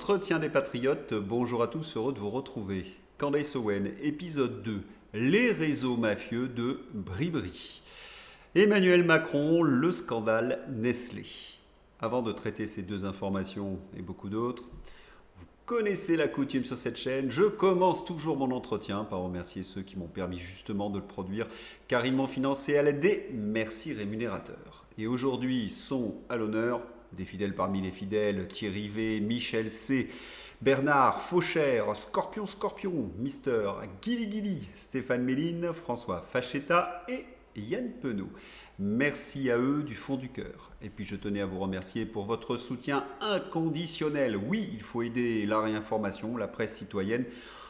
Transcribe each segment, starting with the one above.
L'entretien des patriotes, bonjour à tous, heureux de vous retrouver. Candace Owen, épisode 2, les réseaux mafieux de Bribri. Emmanuel Macron, le scandale Nestlé. Avant de traiter ces deux informations et beaucoup d'autres, vous connaissez la coutume sur cette chaîne, je commence toujours mon entretien par remercier ceux qui m'ont permis justement de le produire, car ils m'ont financé à l'aide des merci rémunérateurs. Et aujourd'hui sont à l'honneur des fidèles parmi les fidèles, Thierry V, Michel C, Bernard Fauchère, Scorpion, Mister, Guili, Stéphane Méline, François Fachetta et Yann Penaud. Merci à eux du fond du cœur. Et puis je tenais à vous remercier pour votre soutien inconditionnel. Oui, il faut aider la réinformation, la presse citoyenne,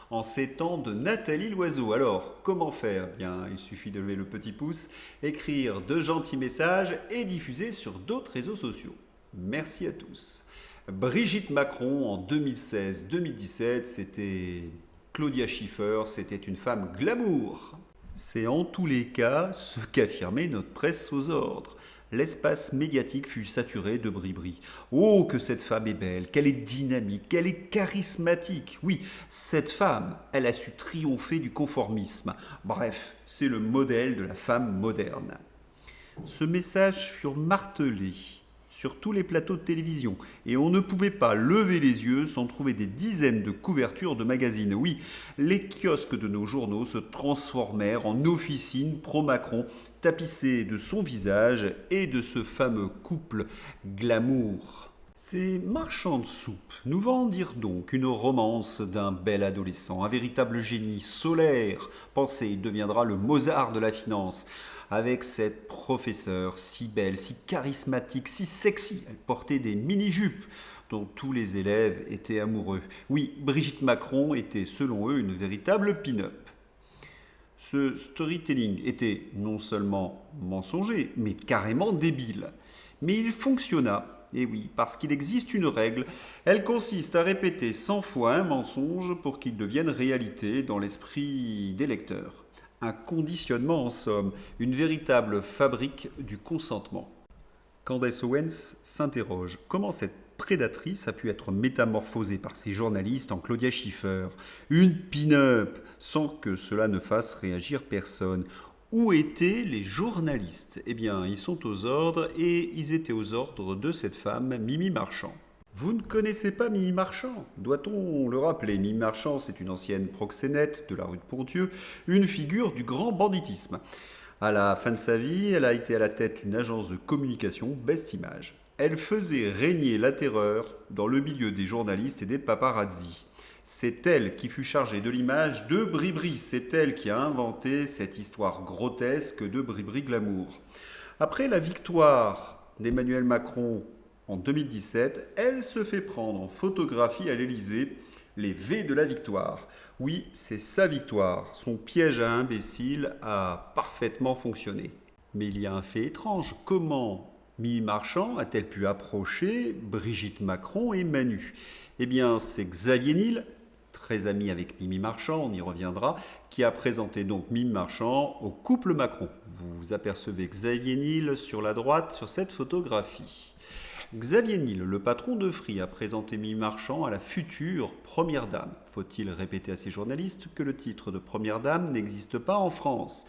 en ces temps de Nathalie Loiseau. Alors, comment faire ? Bien, il suffit de lever le petit pouce, écrire de gentils messages et diffuser sur d'autres réseaux sociaux. Merci à tous. Brigitte Macron en 2016-2017, c'était Claudia Schiffer, c'était une femme glamour. C'est en tous les cas ce qu'affirmait notre presse aux ordres. L'espace médiatique fut saturé de Bribri. Oh, que cette femme est belle, qu'elle est dynamique, qu'elle est charismatique. Oui, cette femme, elle a su triompher du conformisme. Bref, c'est le modèle de la femme moderne. Ce message fut martelé sur tous les plateaux de télévision, et on ne pouvait pas lever les yeux sans trouver des dizaines de couvertures de magazines. Oui, les kiosques de nos journaux se transformèrent en officines pro-Macron, tapissées de son visage et de ce fameux couple glamour. Ces marchands de soupe nous vendirent donc une romance d'un bel adolescent, un véritable génie solaire. Pensez, il deviendra le Mozart de la finance. Avec cette professeure si belle, si charismatique, si sexy, elle portait des mini-jupes dont tous les élèves étaient amoureux. Oui, Brigitte Macron était selon eux une véritable pin-up. Ce storytelling était non seulement mensonger, mais carrément débile. Mais il fonctionna. Et oui, parce qu'il existe une règle, elle consiste à répéter 100 fois un mensonge pour qu'il devienne réalité dans l'esprit des lecteurs. Un conditionnement en somme, une véritable fabrique du consentement. Candace Owens s'interroge, comment cette prédatrice a pu être métamorphosée par ces journalistes en Claudia Schiffer, une pin-up, sans que cela ne fasse réagir personne. Où étaient les journalistes ? Eh bien, ils sont aux ordres et ils étaient aux ordres de cette femme, Mimi Marchand. Vous ne connaissez pas Mimi Marchand ? Doit-on le rappeler ? Mimi Marchand, c'est une ancienne proxénète de la rue de Ponthieu, une figure du grand banditisme. À la fin de sa vie, elle a été à la tête d'une agence de communication, Best Image. Elle faisait régner la terreur dans le milieu des journalistes et des paparazzi. C'est elle qui fut chargée de l'image de Bribri. C'est elle qui a inventé cette histoire grotesque de Bribri glamour. Après la victoire d'Emmanuel Macron en 2017, elle se fait prendre en photographie à l'Élysée, les V de la victoire. Oui, c'est sa victoire. Son piège à imbécile a parfaitement fonctionné. Mais il y a un fait étrange. Comment Mimi Marchand a-t-elle pu approcher Brigitte Macron et Manu ? Eh bien, c'est Xavier Niel, très ami avec Mimi Marchand, on y reviendra, qui a présenté donc Mimi Marchand au couple Macron. Vous apercevez Xavier Niel sur la droite sur cette photographie. Xavier Niel, le patron de Free, a présenté Mimi Marchand à la future Première Dame. Faut-il répéter à ces journalistes que le titre de Première Dame n'existe pas en France ?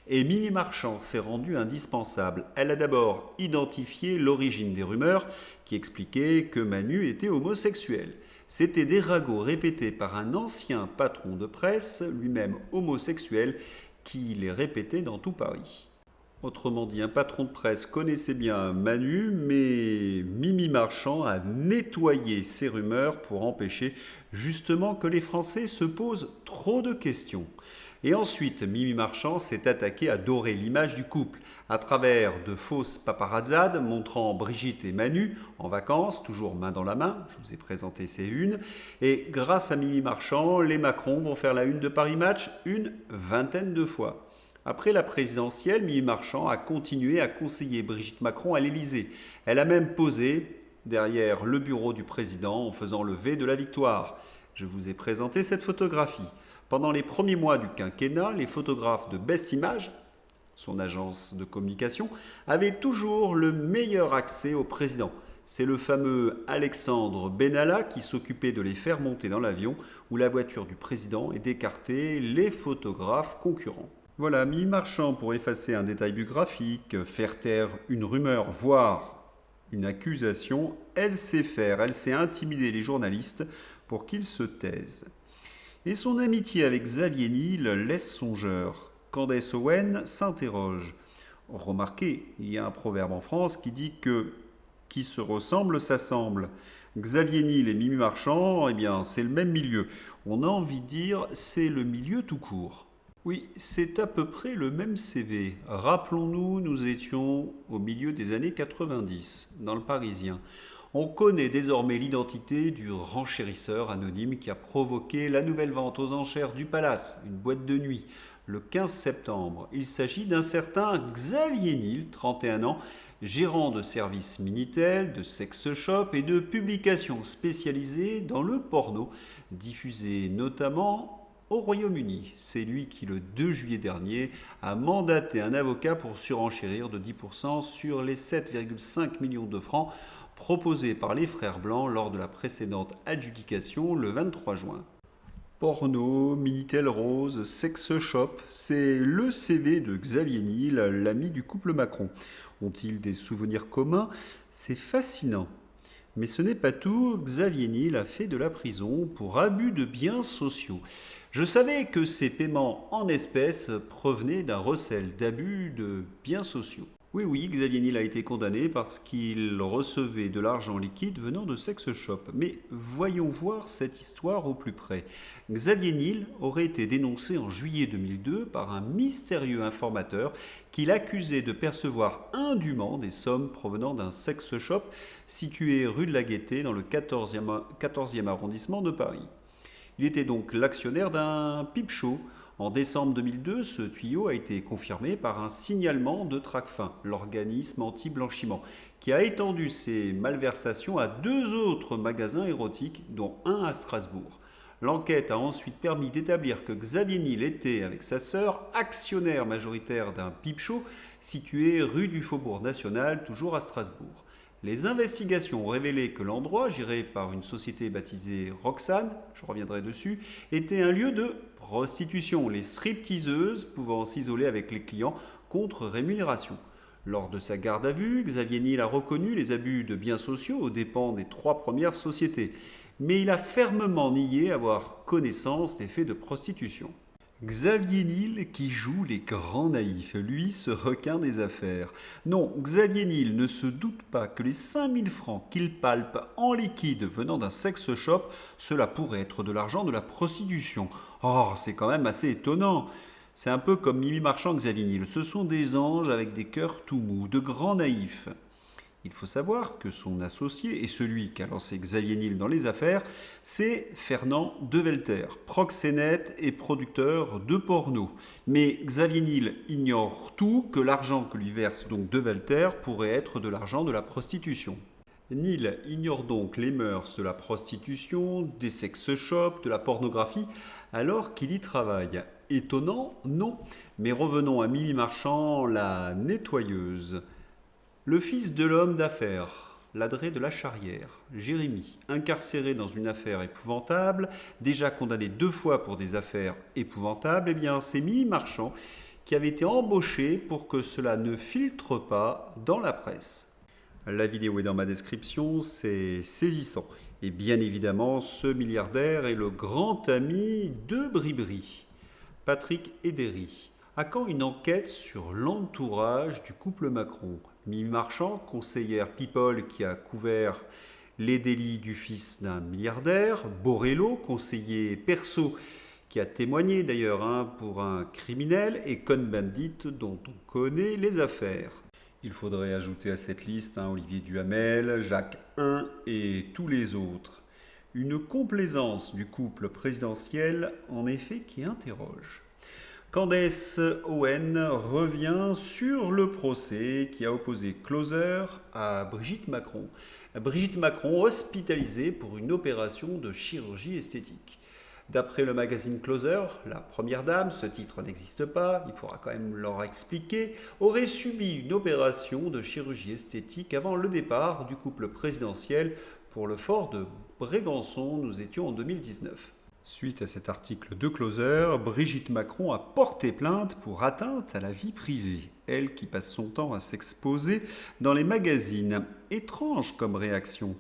Et Mimi Marchand s'est rendue indispensable. Elle a d'abord identifié l'origine des rumeurs qui expliquaient que Manu était homosexuel. C'était des ragots répétés par un ancien patron de presse, lui-même homosexuel, qui les répétait dans tout Paris. Autrement dit, un patron de presse connaissait bien Manu, mais Mimi Marchand a nettoyé ces rumeurs pour empêcher justement que les Français se posent trop de questions. Et ensuite, Mimi Marchand s'est attaquée à dorer l'image du couple à travers de fausses paparazzades montrant Brigitte et Manu en vacances, toujours main dans la main. Je vous ai présenté ces unes. Et grâce à Mimi Marchand, les Macron vont faire la une de Paris Match une vingtaine de fois. Après la présidentielle, Mimi Marchand a continué à conseiller Brigitte Macron à l'Élysée. Elle a même posé derrière le bureau du président en faisant le V de la victoire. Je vous ai présenté cette photographie. Pendant les premiers mois du quinquennat, les photographes de Best Image, son agence de communication, avaient toujours le meilleur accès au président. C'est le fameux Alexandre Benalla qui s'occupait de les faire monter dans l'avion où la voiture du président et d'écarter les photographes concurrents. Voilà, Mimi Marchand, pour effacer un détail biographique, faire taire une rumeur, voire une accusation, elle sait faire, elle sait intimider les journalistes pour qu'ils se taisent. Et son amitié avec Xavier Niel laisse songeur. Candace Owen s'interroge. Remarquez, il y a un proverbe en France qui dit que qui se ressemble s'assemble. Xavier Niel et Mimi Marchand, eh bien, c'est le même milieu. On a envie de dire, c'est le milieu tout court. Oui, c'est à peu près le même CV. Rappelons-nous, nous étions au milieu des années 90, dans le Parisien. On connaît désormais l'identité du renchérisseur anonyme qui a provoqué la nouvelle vente aux enchères du Palace, une boîte de nuit, le 15 septembre. Il s'agit d'un certain Xavier Niel, 31 ans, gérant de services Minitel, de sex shop et de publications spécialisées dans le porno, diffusées notamment au Royaume-Uni. C'est lui qui, le 2 juillet dernier, a mandaté un avocat pour surenchérir de 10% sur les 7,5 millions de francs proposés par les frères Blancs lors de la précédente adjudication le 23 juin. Porno, Minitel Rose, sex shop, c'est le CV de Xavier Niel, l'ami du couple Macron. Ont-ils des souvenirs communs? C'est fascinant. Mais ce n'est pas tout, Xavier Niel a fait de la prison pour abus de biens sociaux. Je savais que ces paiements en espèces provenaient d'un recel d'abus de biens sociaux. Oui, Xavier Niel a été condamné parce qu'il recevait de l'argent liquide venant de sex shop. Mais voyons voir cette histoire au plus près. Xavier Niel aurait été dénoncé en juillet 2002 par un mystérieux informateur qui l'accusait de percevoir indûment des sommes provenant d'un sex shop situé rue de la Gaîté dans le 14e arrondissement de Paris. Il était donc l'actionnaire d'un pipe show. En décembre 2002, ce tuyau a été confirmé par un signalement de Tracfin, l'organisme anti-blanchiment, qui a étendu ses malversations à 2 autres magasins érotiques, dont un à Strasbourg. L'enquête a ensuite permis d'établir que Xavier Niel était, avec sa sœur, actionnaire majoritaire d'un pipe show situé rue du Faubourg National, toujours à Strasbourg. Les investigations ont révélé que l'endroit, géré par une société baptisée Roxane, je reviendrai dessus, était un lieu de prostitution, les stripteaseuses pouvant s'isoler avec les clients contre rémunération. Lors de sa garde à vue, Xavier Niel a reconnu les abus de biens sociaux aux dépens des 3 premières sociétés, mais il a fermement nié avoir connaissance des faits de prostitution. Xavier Niel qui joue les grands naïfs, lui, ce requin des affaires. Non, Xavier Niel ne se doute pas que les 5000 francs qu'il palpe en liquide venant d'un sex shop, cela pourrait être de l'argent de la prostitution. Oh, c'est quand même assez étonnant. C'est un peu comme Mimi Marchand, Xavier Niel. Ce sont des anges avec des cœurs tout mous, de grands naïfs. Il faut savoir que son associé et celui qui a lancé Xavier Niel dans les affaires, c'est Fernand Develter, proxénète et producteur de porno. Mais Xavier Niel ignore tout, que l'argent que lui verse donc Develter pourrait être de l'argent de la prostitution. Niel ignore donc les mœurs de la prostitution, des sex shops, de la pornographie, alors qu'il y travaille. Étonnant? Non. Mais revenons à Mimi Marchand, la nettoyeuse. Le fils de l'homme d'affaires, Ladré de la Charrière, Jérémy, incarcéré dans une affaire épouvantable, déjà condamné 2 fois pour des affaires épouvantables, eh bien c'est Mimi Marchand qui avait été embauché pour que cela ne filtre pas dans la presse. La vidéo est dans ma description, c'est saisissant. Et bien évidemment, ce milliardaire est le grand ami de Bribri, Patrick Hédéry. À quand une enquête sur l'entourage du couple Macron? Mimi Marchand, conseillère People qui a couvert les délits du fils d'un milliardaire. Borrello, conseiller perso qui a témoigné d'ailleurs pour un criminel. Et Cohn-Bendit dont on connaît les affaires. Il faudrait ajouter à cette liste Olivier Duhamel, Jacques I et tous les autres. Une complaisance du couple présidentiel en effet qui interroge. Candace Owen revient sur le procès qui a opposé Closer à Brigitte Macron. Brigitte Macron hospitalisée pour une opération de chirurgie esthétique. D'après le magazine Closer, la première dame, ce titre n'existe pas, il faudra quand même leur expliquer, aurait subi une opération de chirurgie esthétique avant le départ du couple présidentiel pour le fort de Brégançon. Nous étions en 2019. Suite à cet article de Closer, Brigitte Macron a porté plainte pour atteinte à la vie privée. Elle qui passe son temps à s'exposer dans les magazines. Étrange comme réaction.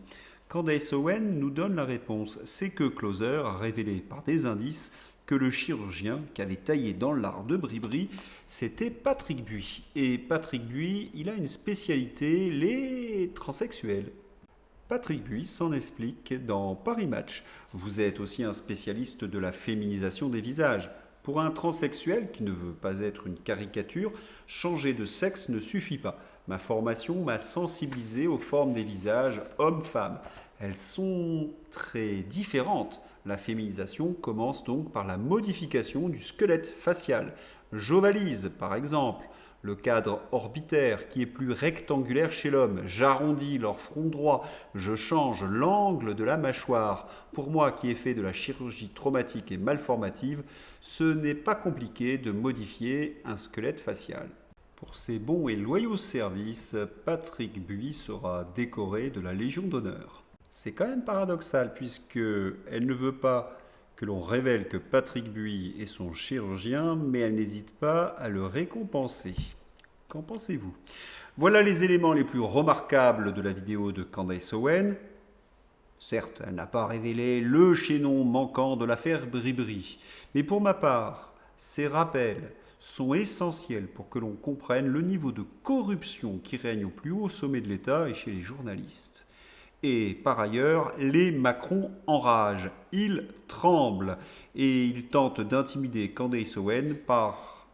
Candace Owen nous donne la réponse. C'est que Closer a révélé par des indices que le chirurgien qui avait taillé dans l'art de Bribri, c'était Patrick Buy. Et Patrick Buy, il a une spécialité, les transsexuels. Patrick Buy s'en explique dans Paris Match. Vous êtes aussi un spécialiste de la féminisation des visages. Pour un transsexuel qui ne veut pas être une caricature, changer de sexe ne suffit pas. Ma formation m'a sensibilisé aux formes des visages hommes-femmes. Elles sont très différentes. La féminisation commence donc par la modification du squelette facial. J'ovalise par exemple le cadre orbitaire qui est plus rectangulaire chez l'homme. J'arrondis leur front droit. Je change l'angle de la mâchoire. Pour moi qui ai fait de la chirurgie traumatique et malformative, ce n'est pas compliqué de modifier un squelette facial. Pour ses bons et loyaux services, Patrick Buy sera décoré de la Légion d'honneur. C'est quand même paradoxal puisque elle ne veut pas que l'on révèle que Patrick Buy est son chirurgien, mais elle n'hésite pas à le récompenser. Qu'en pensez-vous? Voilà les éléments les plus remarquables de la vidéo de Candace Owen. Certes, elle n'a pas révélé le chaînon manquant de l'affaire Bribri, mais pour ma part, ces rappels sont essentiels pour que l'on comprenne le niveau de corruption qui règne au plus haut sommet de l'État et chez les journalistes. Et par ailleurs, les Macron enragent, ils tremblent et ils tentent d'intimider Candace Owen par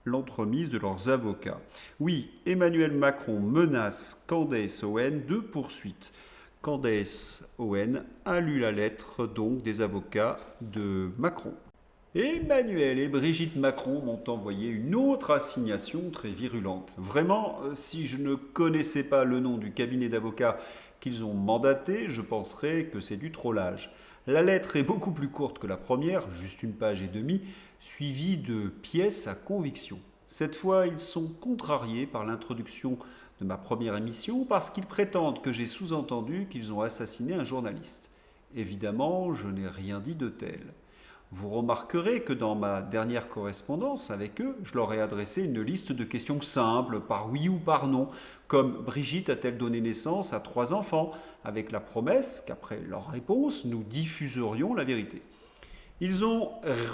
l'entremise de leurs avocats. Oui, Emmanuel Macron menace Candace Owen de poursuite. Candace Owen a lu la lettre donc des avocats de Macron. Emmanuel et Brigitte Macron m'ont envoyé une autre assignation très virulente. Vraiment, si je ne connaissais pas le nom du cabinet d'avocats qu'ils ont mandaté, je penserais que c'est du trollage. La lettre est beaucoup plus courte que la première, juste une page et demie, suivie de pièces à conviction. Cette fois, ils sont contrariés par l'introduction de ma première émission parce qu'ils prétendent que j'ai sous-entendu qu'ils ont assassiné un journaliste. Évidemment, je n'ai rien dit de tel. Vous remarquerez que dans ma dernière correspondance avec eux, je leur ai adressé une liste de questions simples, par oui ou par non, comme Brigitte a-t-elle donné naissance à 3 enfants, avec la promesse qu'après leur réponse, nous diffuserions la vérité. Ils ont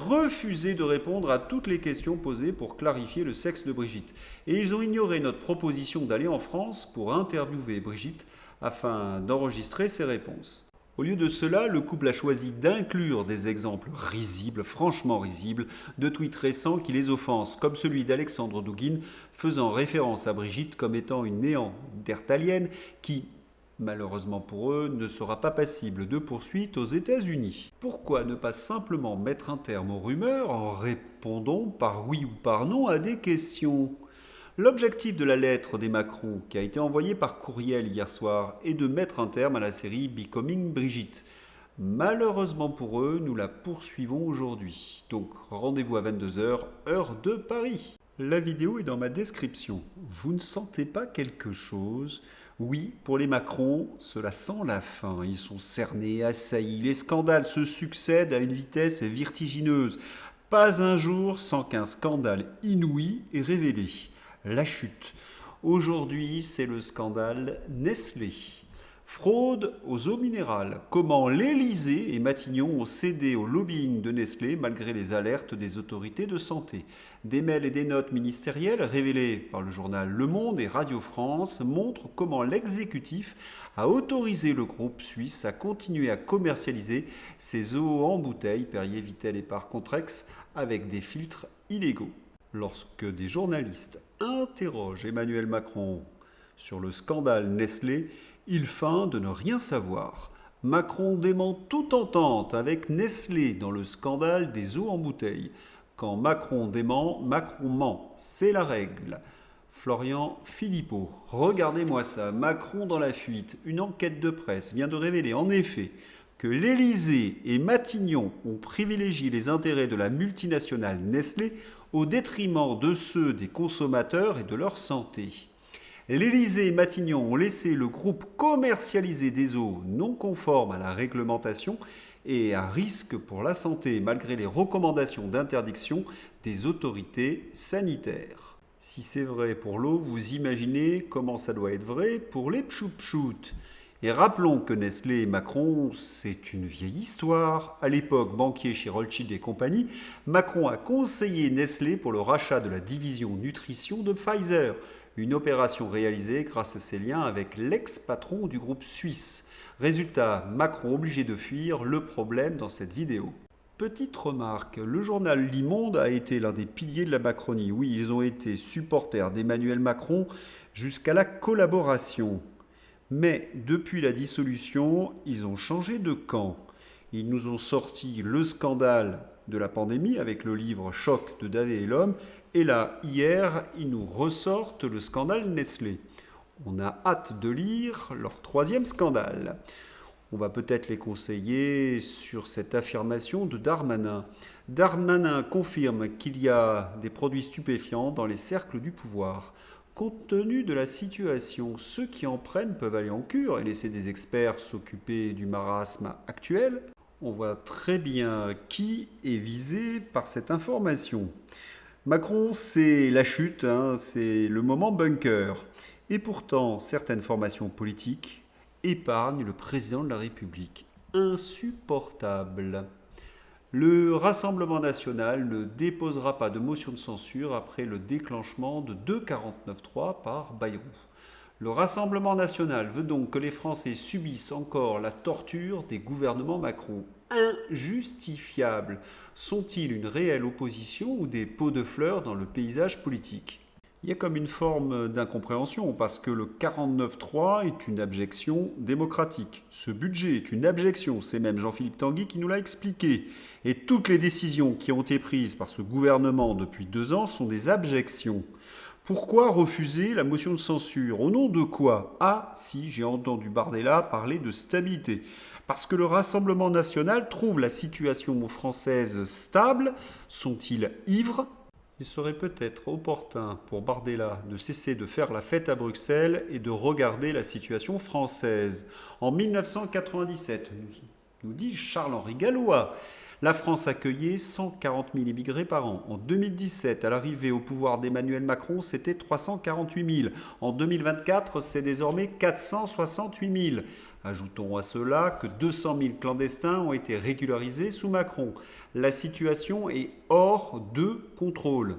refusé de répondre à toutes les questions posées pour clarifier le sexe de Brigitte. Et ils ont ignoré notre proposition d'aller en France pour interviewer Brigitte afin d'enregistrer ses réponses. Au lieu de cela, le couple a choisi d'inclure des exemples risibles, franchement risibles, de tweets récents qui les offensent, comme celui d'Alexandre Douguin faisant référence à Brigitte comme étant une néandertalienne qui, malheureusement pour eux, ne sera pas passible de poursuite aux États-Unis. Pourquoi ne pas simplement mettre un terme aux rumeurs en répondant par oui ou par non à des questions ? L'objectif de la lettre des Macron, qui a été envoyée par courriel hier soir, est de mettre un terme à la série Becoming Brigitte. Malheureusement pour eux, nous la poursuivons aujourd'hui. Donc rendez-vous à 22h, heure de Paris. La vidéo est dans ma description. Vous ne sentez pas quelque chose ? Oui, pour les Macron, cela sent la fin. Ils sont cernés, assaillis. Les scandales se succèdent à une vitesse vertigineuse. Pas un jour sans qu'un scandale inouï ait révélé. La chute. Aujourd'hui, c'est le scandale Nestlé. Fraude aux eaux minérales. Comment l'Élysée et Matignon ont cédé au lobbying de Nestlé malgré les alertes des autorités de santé. Des mails et des notes ministérielles révélées par le journal Le Monde et Radio France montrent comment l'exécutif a autorisé le groupe suisse à continuer à commercialiser ses eaux en bouteille, Perrier, Vittel et par Contrex, avec des filtres illégaux. Lorsque des journalistes interrogent Emmanuel Macron sur le scandale Nestlé, il feint de ne rien savoir. Macron dément toute entente avec Nestlé dans le scandale des eaux en bouteille. Quand Macron dément, Macron ment. C'est la règle. Florian Philippot. Regardez-moi ça. Macron dans la fuite. Une enquête de presse vient de révéler en effet que l'Élysée et Matignon ont privilégié les intérêts de la multinationale Nestlé au détriment de ceux des consommateurs et de leur santé. L'Élysée et Matignon ont laissé le groupe commercialiser des eaux non conformes à la réglementation et à risque pour la santé malgré les recommandations d'interdiction des autorités sanitaires. Si c'est vrai pour l'eau, vous imaginez comment ça doit être vrai pour les pchout-pchout. Et rappelons que Nestlé et Macron, c'est une vieille histoire. À l'époque, banquier chez Rothschild et compagnie, Macron a conseillé Nestlé pour le rachat de la division nutrition de Pfizer, une opération réalisée grâce à ses liens avec l'ex-patron du groupe suisse. Résultat, Macron obligé de fuir le problème dans cette vidéo. Petite remarque, le journal Le Monde a été l'un des piliers de la Macronie. Oui, ils ont été supporters d'Emmanuel Macron jusqu'à la collaboration. Mais depuis la dissolution, ils ont changé de camp. Ils nous ont sorti le scandale de la pandémie avec le livre Choc de Davé et l'homme. Et là, hier, ils nous ressortent le scandale Nestlé. On a hâte de lire leur troisième scandale. On va peut-être les conseiller sur cette affirmation de Darmanin. Darmanin confirme qu'il y a des produits stupéfiants dans les cercles du pouvoir. Compte tenu de la situation, ceux qui en prennent peuvent aller en cure et laisser des experts s'occuper du marasme actuel. On voit très bien qui est visé par cette information. Macron, c'est la chute, c'est le moment bunker. Et pourtant, certaines formations politiques épargnent le président de la République. Insupportable. Le Rassemblement national ne déposera pas de motion de censure après le déclenchement de 2,49.3 par Bayrou. Le Rassemblement national veut donc que les Français subissent encore la torture des gouvernements Macron. Injustifiable. Sont-ils une réelle opposition ou des pots de fleurs dans le paysage politique ? Il y a comme une forme d'incompréhension parce que le 49.3 est une abjection démocratique. Ce budget est une abjection, c'est même Jean-Philippe Tanguy qui nous l'a expliqué. Et toutes les décisions qui ont été prises par ce gouvernement depuis 2 ans sont des abjections. Pourquoi refuser la motion de censure ? Au nom de quoi ? Ah, si, j'ai entendu Bardella parler de stabilité. Parce que le Rassemblement national trouve la situation française stable. Sont-ils ivres ? Il serait peut-être opportun pour Bardella de cesser de faire la fête à Bruxelles et de regarder la situation française. En 1997, nous dit Charles-Henri Gallois, la France accueillait 140 000 immigrés par an. En 2017, à l'arrivée au pouvoir d'Emmanuel Macron, c'était 348 000. En 2024, c'est désormais 468 000. Ajoutons à cela que 200 000 clandestins ont été régularisés sous Macron. La situation est hors de contrôle.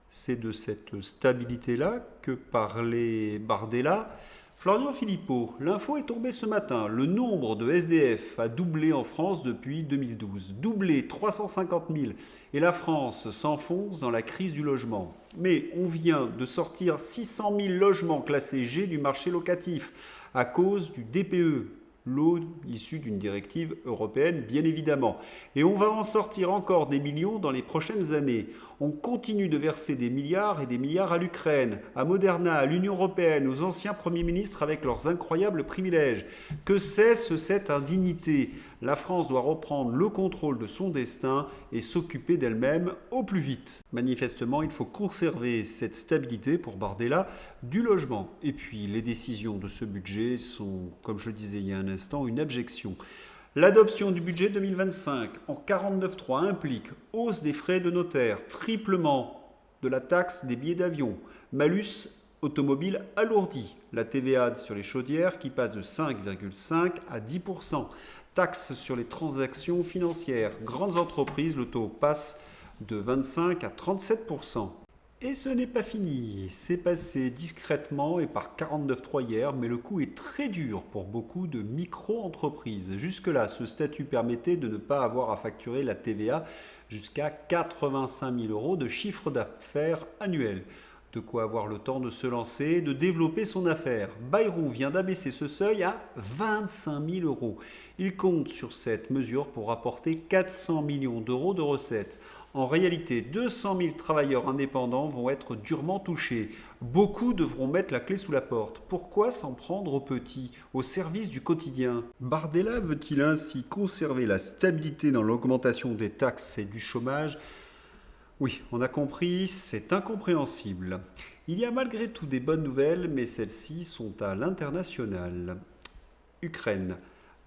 C'est de cette stabilité-là que parlait Bardella. Florian Philippot, l'info est tombée ce matin. Le nombre de SDF a doublé en France depuis 2012. Doublé, 350 000. Et la France s'enfonce dans la crise du logement. Mais on vient de sortir 600 000 logements classés G du marché locatif à cause du DPE. L'eau issue d'une directive européenne, bien évidemment. Et on va en sortir encore des millions dans les prochaines années. On continue de verser des milliards et des milliards à l'Ukraine, à Moderna, à l'Union européenne, aux anciens premiers ministres avec leurs incroyables privilèges. Que cesse cette indignité ? La France doit reprendre le contrôle de son destin et s'occuper d'elle-même au plus vite. Manifestement, il faut conserver cette stabilité pour Bardella du logement. Et puis, les décisions de ce budget sont, comme je le disais il y a un instant, une abjection. L'adoption du budget 2025 en 49.3 implique hausse des frais de notaire, triplement de la taxe des billets d'avion, malus automobile alourdi, la TVA sur les chaudières qui passe de 5,5 à 10%, taxe sur les transactions financières, grandes entreprises, le taux passe de 25 à 37%. Et ce n'est pas fini, c'est passé discrètement et par 49.3 hier, mais le coup est très dur pour beaucoup de micro-entreprises. Jusque-là, ce statut permettait de ne pas avoir à facturer la TVA jusqu'à 85 000 euros de chiffre d'affaires annuel. De quoi avoir le temps de se lancer, de développer son affaire. Bayrou vient d'abaisser ce seuil à 25 000 euros. Il compte sur cette mesure pour apporter 400 millions d'euros de recettes. En réalité, 200 000 travailleurs indépendants vont être durement touchés. Beaucoup devront mettre la clé sous la porte. Pourquoi s'en prendre aux petits, au service du quotidien? Bardella veut-il ainsi conserver la stabilité dans l'augmentation des taxes et du chômage? Oui, on a compris, c'est incompréhensible. Il y a malgré tout des bonnes nouvelles, mais celles-ci sont à l'international. Ukraine.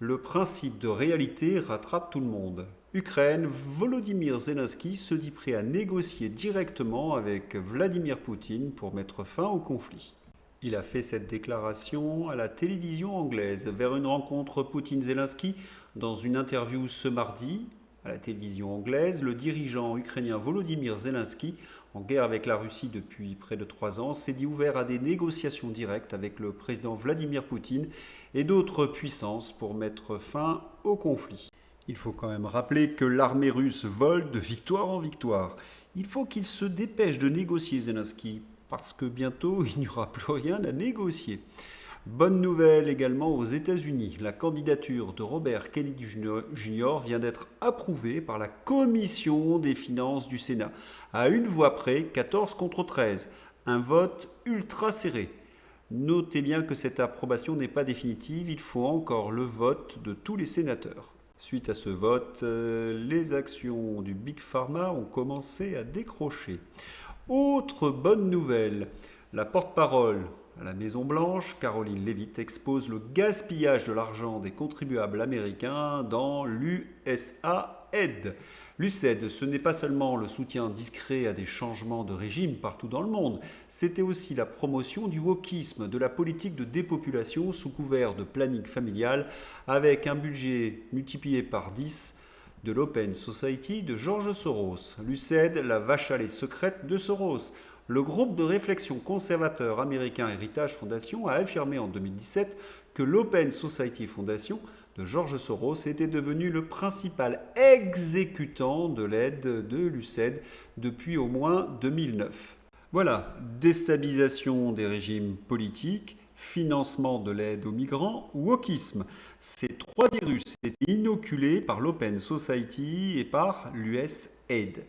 Le principe de réalité rattrape tout le monde. Ukraine, Volodymyr Zelensky se dit prêt à négocier directement avec Vladimir Poutine pour mettre fin au conflit. Il a fait cette déclaration à la télévision anglaise vers une rencontre Poutine-Zelensky. Dans une interview ce mardi, à la télévision anglaise, le dirigeant ukrainien Volodymyr Zelensky, en guerre avec la Russie depuis près de 3 ans, s'est dit ouvert à des négociations directes avec le président Vladimir Poutine et d'autres puissances pour mettre fin au conflit. Il faut quand même rappeler que l'armée russe vole de victoire en victoire. Il faut qu'il se dépêche de négocier Zelensky, parce que bientôt il n'y aura plus rien à négocier. Bonne nouvelle également aux États-Unis. La candidature de Robert Kennedy Jr. vient d'être approuvée par la Commission des finances du Sénat. À une voix près, 14 contre 13. Un vote ultra serré. Notez bien que cette approbation n'est pas définitive, il faut encore le vote de tous les sénateurs. Suite à ce vote, les actions du Big Pharma ont commencé à décrocher. Autre bonne nouvelle, la porte-parole à la Maison-Blanche, Caroline Leavitt, expose le gaspillage de l'argent des contribuables américains dans l'USAID. L'USAID, ce n'est pas seulement le soutien discret à des changements de régime partout dans le monde, c'était aussi la promotion du wokisme, de la politique de dépopulation sous couvert de planning familial, avec un budget multiplié par 10 de l'Open Society de George Soros. L'USAID, la vache à lait secrète de Soros. Le groupe de réflexion conservateur américain Heritage Foundation a affirmé en 2017 que l'Open Society Foundation de George Soros était devenu le principal exécutant de l'aide de l'USAID depuis au moins 2009. Voilà, déstabilisation des régimes politiques, financement de l'aide aux migrants, wokisme. Ces 3 virus étaient inoculés par l'Open Society et par l'USAID.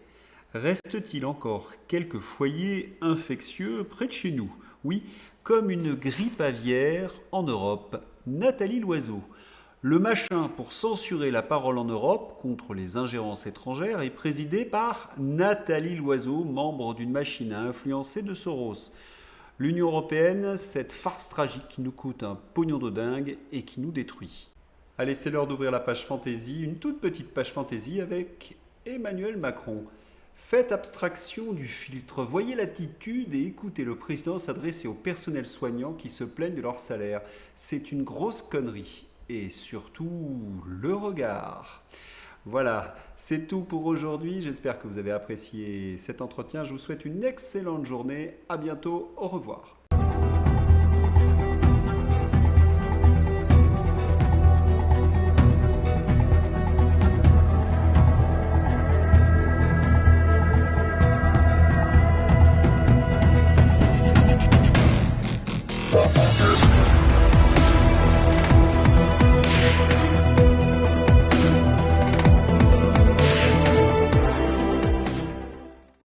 Reste-t-il encore quelques foyers infectieux près de chez nous? Oui, comme une grippe aviaire en Europe. Nathalie Loiseau. Le machin pour censurer la parole en Europe contre les ingérences étrangères est présidé par Nathalie Loiseau, membre d'une machine à influencer de Soros. L'Union européenne, cette farce tragique qui nous coûte un pognon de dingue et qui nous détruit. Allez, c'est l'heure d'ouvrir la page fantaisie, une toute petite page fantaisie avec Emmanuel Macron. Faites abstraction du filtre, voyez l'attitude et écoutez le président s'adresser au personnel soignant qui se plaignent de leur salaire. C'est une grosse connerie. Et surtout, le regard. Voilà, c'est tout pour aujourd'hui. J'espère que vous avez apprécié cet entretien. Je vous souhaite une excellente journée. À bientôt. Au revoir.